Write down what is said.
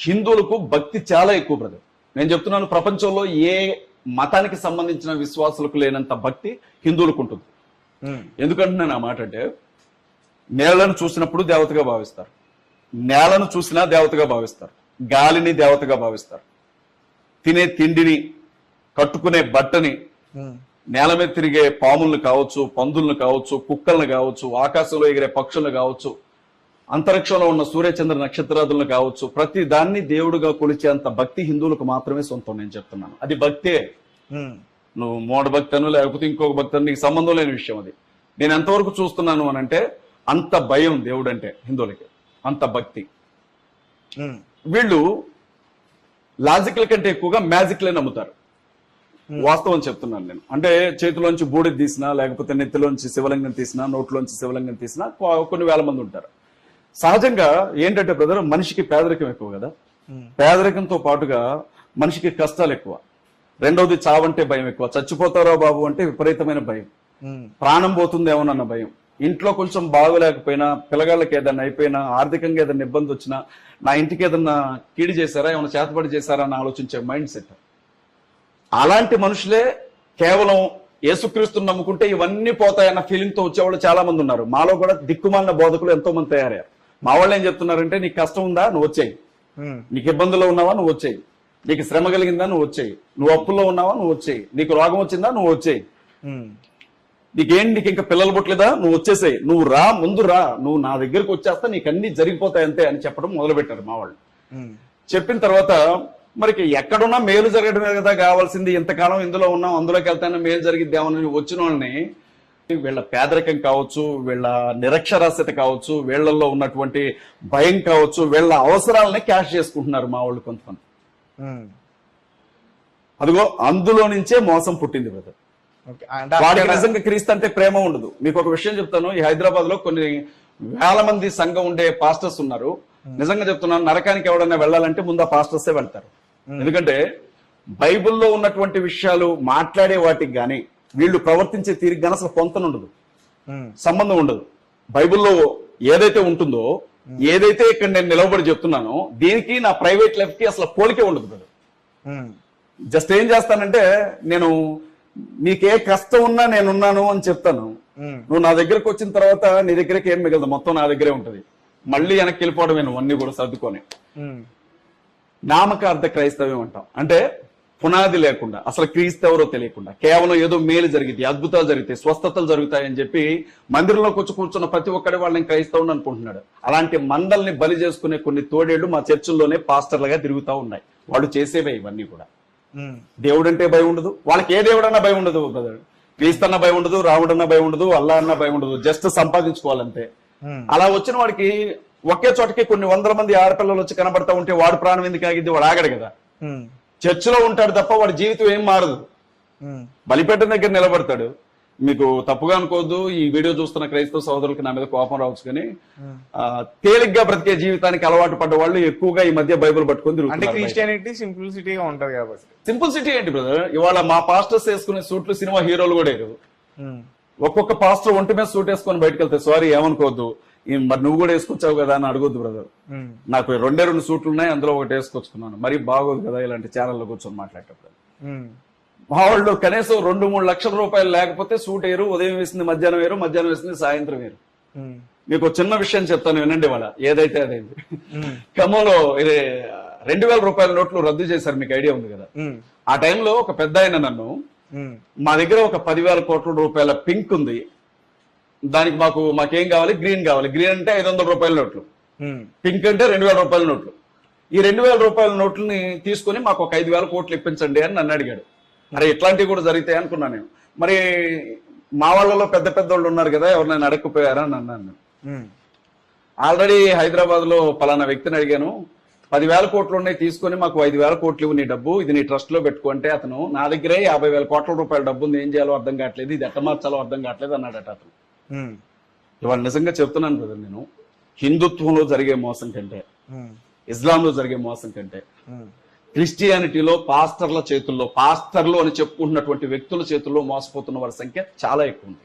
హిందువులకు భక్తి చాలా ఎక్కువ బ్రదర్. నేను చెప్తున్నాను, ప్రపంచంలో ఏ మతానికి సంబంధించిన విశ్వాసులకు లేనంత భక్తి హిందువులకు ఉంటుంది. ఎందుకంటున్నాను ఆ మాట అంటే, నేలను చూసినప్పుడు దేవతగా భావిస్తారు, నేలను చూసినా దేవతగా భావిస్తారు, గాలిని దేవతగా భావిస్తారు, తినే తిండిని, కట్టుకునే బట్టని, నేల మీద తిరిగే పాములను కావచ్చు, పందులను కావచ్చు, కుక్కలను కావచ్చు, ఆకాశంలో ఎగిరే పక్షులను కావచ్చు, అంతరిక్షంలో ఉన్న సూర్యచంద్ర నక్షత్రాదులను కావచ్చు, ప్రతి దాన్ని దేవుడుగా కొలిచేంత భక్తి హిందువులకు మాత్రమే సొంతం. నేను చెప్తున్నాను, అది భక్తే. నువ్వు మూఢ భక్తను లేకపోతే ఇంకొక భక్తను, నీకు సంబంధం లేని విషయం అది. నేను ఎంతవరకు చూస్తున్నాను అని అంటే, అంత భయం దేవుడు అంటే హిందువులకి, అంత భక్తి. వీళ్ళు లాజికల్ కంటే ఎక్కువగా మ్యాజిక్లే నమ్ముతారు. వాస్తవం చెప్తున్నాను నేను. అంటే చేతిలోంచి బూడిద తీసినా, లేకపోతే నెత్తిలోంచి శివలింగం తీసినా, నోట్లోంచి శివలింగం తీసినా కొన్ని వేల మంది ఉంటారు. సహజంగా ఏంటంటే బ్రదర్, మనిషికి పేదరికం ఎక్కువ కదా. పేదరికంతో పాటుగా మనిషికి కష్టాలు ఎక్కువ. రెండవది చావంటే భయం ఎక్కువ. చచ్చిపోతారో బాబు అంటే విపరీతమైన భయం, ప్రాణం పోతుందేమోనన్న భయం. ఇంట్లో కొంచెం బాగోలేకపోయినా, పిల్లగాళ్ళకి ఏదైనా అయిపోయినా, ఆర్థికంగా ఏదైనా ఇబ్బంది వచ్చినా, నా ఇంటికి ఏదన్నా కీడు చేశారా, ఏమైనా చేతపడి చేశారా అని ఆలోచించే మైండ్ సెట్. అలాంటి మనుషులే కేవలం యేసుక్రీస్తుని నమ్ముకుంటే ఇవన్నీ పోతాయన్న ఫీలింగ్ తో వచ్చేవాళ్ళు చాలా మంది ఉన్నారు. మాలో కూడా దిక్కుమాలిన బోధకులు ఎంతో మంది తయారయ్యారు. మా వాళ్ళు ఏం చెప్తున్నారంటే, నీకు కష్టం ఉందా నువ్వు వచ్చేయి, నీకు ఇబ్బందుల్లో ఉన్నావా నువ్వు వచ్చేయి, నీకు శ్రమ కలిగిందా నువ్వు వచ్చేయి, నువ్వు అప్పుల్లో ఉన్నావా నువ్వు వచ్చేయి, నీకు రోగం వచ్చిందా నువ్వు వచ్చేయి, నీకు ఇంకా పిల్లలు పుట్టలేదా నువ్వు వచ్చేసేయి, నువ్వు రా, ముందు రా, నువ్వు నా దగ్గరకు వచ్చేస్తా, నీకు అన్ని జరిగిపోతాయి అంతే అని చెప్పడం మొదలు పెట్టారు మా వాళ్ళు. చెప్పిన తర్వాత మరికి ఎక్కడున్నా మేలు జరగడమే కదా కావాల్సింది, ఇంతకాలం ఇందులో ఉన్నాం, అందులోకి వెళ్తానే మేలు జరిగిద్దామని వచ్చిన వాళ్ళని, వీళ్ళ పేదరికం కావచ్చు, వీళ్ళ నిరక్షరాస్యత కావచ్చు, వీళ్లలో ఉన్నటువంటి భయం కావచ్చు, వీళ్ళ అవసరాలని క్యాష్ చేసుకుంటున్నారు మా వాళ్ళు కొంతమంది. అదిగో అందులో నుంచే మోసం పుట్టింది బ్రదర్. వాడికి నిజంగా క్రీస్తు అంటే ప్రేమ ఉండదు. మీకు ఒక విషయం చెప్తాను, ఈ హైదరాబాద్ లో కొన్ని వేల మంది సంఘం ఉండే పాస్టర్స్ ఉన్నారు. నిజంగా చెప్తున్నాను, నరకానికి ఎవడన్నా వెళ్ళాలంటే ముందు ఆ పాస్టర్సే వెళ్తారు. ఎందుకంటే బైబిల్లో ఉన్నటువంటి విషయాలు మాట్లాడే వాటికి గాని, వీళ్ళు ప్రవర్తించే తీరికి గాని అసలు పొంతన ఉండదు, సంబంధం ఉండదు. బైబిల్లో ఏదైతే ఉంటుందో, ఏదైతే ఇక్కడ నేను నిలవబడి చెప్తున్నానో, దీనికి నా ప్రైవేట్ లైఫ్ కి అసలు పోలికే ఉండదు బ్రదర్. జస్ట్ ఏం చేస్తానంటే, నేను నీకే కష్టం ఉన్నా నేనున్నాను అని చెప్తాను. నువ్వు నా దగ్గరకు వచ్చిన తర్వాత నీ దగ్గరకి ఏం మిగలదు, మొత్తం నా దగ్గరే ఉంటది. మళ్ళీ వెనక్కి వెళ్ళిపోవడమే, నువ్వు అన్ని కూడా సర్దుకొని. నామకార్థ క్రైస్తవ్యం అంటాం. అంటే పునాది లేకుండా, అసలు క్రీస్తు ఎవరో తెలియకుండా, కేవలం ఏదో మేలు జరిగింది, అద్భుతాలు జరుగుతాయి, స్వస్థతలు జరుగుతాయని చెప్పి మందిరంలోకి వచ్చి కూర్చున్న ప్రతి ఒక్కడి వాళ్ళని క్రైస్తవుని అనుకుంటున్నాడు. అలాంటి మందల్ని బలి చేసుకునే కొన్ని తోడేళ్లు మా చర్చిల్లోనే పాస్టర్లుగా తిరుగుతూ ఉన్నాయి. వాళ్ళు చేసేవే ఇవన్నీ కూడా. దేవుడు అంటే భయం ఉండదు వాళ్ళకి, ఏ దేవుడన్నా భయం ఉండదు బ్రదర్. క్రీస్తు అన్న భయం ఉండదు, రాముడన్నా భయం ఉండదు, అల్లా అన్న భయం ఉండదు, జస్ట్ సంపాదించుకోవాలంతే. అలా వచ్చిన వాడికి ఒకే చోటకి కొన్ని వందల మంది ఆడపిల్లలు వచ్చి కనబడతా ఉంటే వాడు ప్రాణం ఎందుకు ఆగిద్ది? వాడు ఆగడు కదా. చర్చిలో ఉంటాడు తప్ప వాడి జీవితం ఏం మారదు. బలిపీఠం దగ్గర నిలబడతాడు. మీకు తప్పుగా అనుకోవద్దు, ఈ వీడియో చూస్తున్న క్రైస్తవ సోదరులకి నా మీద కోపం రావచ్చు, కానీ తేలిగ్గా బ్రతికే జీవితానికి అలవాటు పడ్డ వాళ్ళు ఎక్కువగా ఈ మధ్య బైబిల్ పట్టుకొని క్రిస్టియానిటీ సింప్లిసిటీగా ఉంటది కాబట్టి. సింప్లిసిటీ ఏంటి బ్రదర్? ఇవాళ మా పాస్టర్స్ వేసుకునే సూట్లు సినిమా హీరోలు కూడా వేరు. ఒక్కొక్క పాస్టర్ ఒంటి మీద సూట్ వేసుకొని బయటకు వెళ్తే, సారీ ఏమనుకోవద్దు, మరి నువ్వు కూడా వేసుకొచ్చావు కదా అని అడగొద్దు బ్రదర్. నాకు 2 సూట్లు ఉన్నాయి, అందులో ఒకటి వేసుకొచ్చుకున్నాను. మరి బాగోదు కదా ఇలాంటి ఛానల్లో కూర్చొని మాట్లాడేటప్పుడు. మా వాళ్ళు కనీసం 2-3 లక్షల రూపాయలు లేకపోతే సూట్ వేరు. ఉదయం వేసింది మధ్యాహ్నం వేరు, మధ్యాహ్నం వేసింది సాయంత్రం వేరు. మీకు చిన్న విషయం చెప్తాను వినండి. వాళ్ళ ఏదైతే అదైంది. ఖమ్మంలో 2000 రూపాయల నోట్లు రద్దు చేశారు, మీకు ఐడియా ఉంది కదా. ఆ టైంలో ఒక పెద్ద ఆయన నన్ను, మా దగ్గర ఒక 10,000 కోట్ల రూపాయల పింక్ ఉంది, దానికి మాకేం కావాలి? గ్రీన్ కావాలి. గ్రీన్ అంటే 500 రూపాయల నోట్లు, పింక్ అంటే 2000 రూపాయల నోట్లు. ఈ 2000 రూపాయల నోట్లని తీసుకుని మాకు ఒక 5,000 కోట్లు ఇప్పించండి అని నన్ను అడిగాడు. అరే ఇట్లాంటివి కూడా జరుగుతాయి అనుకున్నాను నేను. మరి మా వాళ్ళలో పెద్ద వాళ్ళు ఉన్నారు కదా, ఎవరినైనా అడగకపోయారా అని అన్నాను. ఆల్రెడీ హైదరాబాద్ లో పలానా వ్యక్తిని అడిగాను, 10,000 కోట్లు ఉన్నాయి, తీసుకుని మాకు 5,000 కోట్లు ఇవ్వు నీ డబ్బు, ఇది నీ ట్రస్ట్ లో పెట్టుకో అంటే, అతను నా దగ్గరే 50,000 కోట్ల రూపాయల డబ్బు ఉంది, ఏం చేయాలో అర్థం కావట్లేదు, ఇది ఎట్ట మార్చాలో అర్థం కావట్లేదు అన్నాడట అతను. ఇవాళ నిజంగా చెప్తున్నాను బ్రదర్, నేను హిందుత్వంలో జరిగే మోసం కంటే, ఇస్లాంలో జరిగే మోసం కంటే, క్రిస్టియానిటీలో పాస్టర్ల చేతుల్లో, పాస్టర్లు అని చెప్పుకుంటున్నటువంటి వ్యక్తుల చేతుల్లో మోసపోతున్న వారి సంఖ్య చాలా ఎక్కువ ఉంది.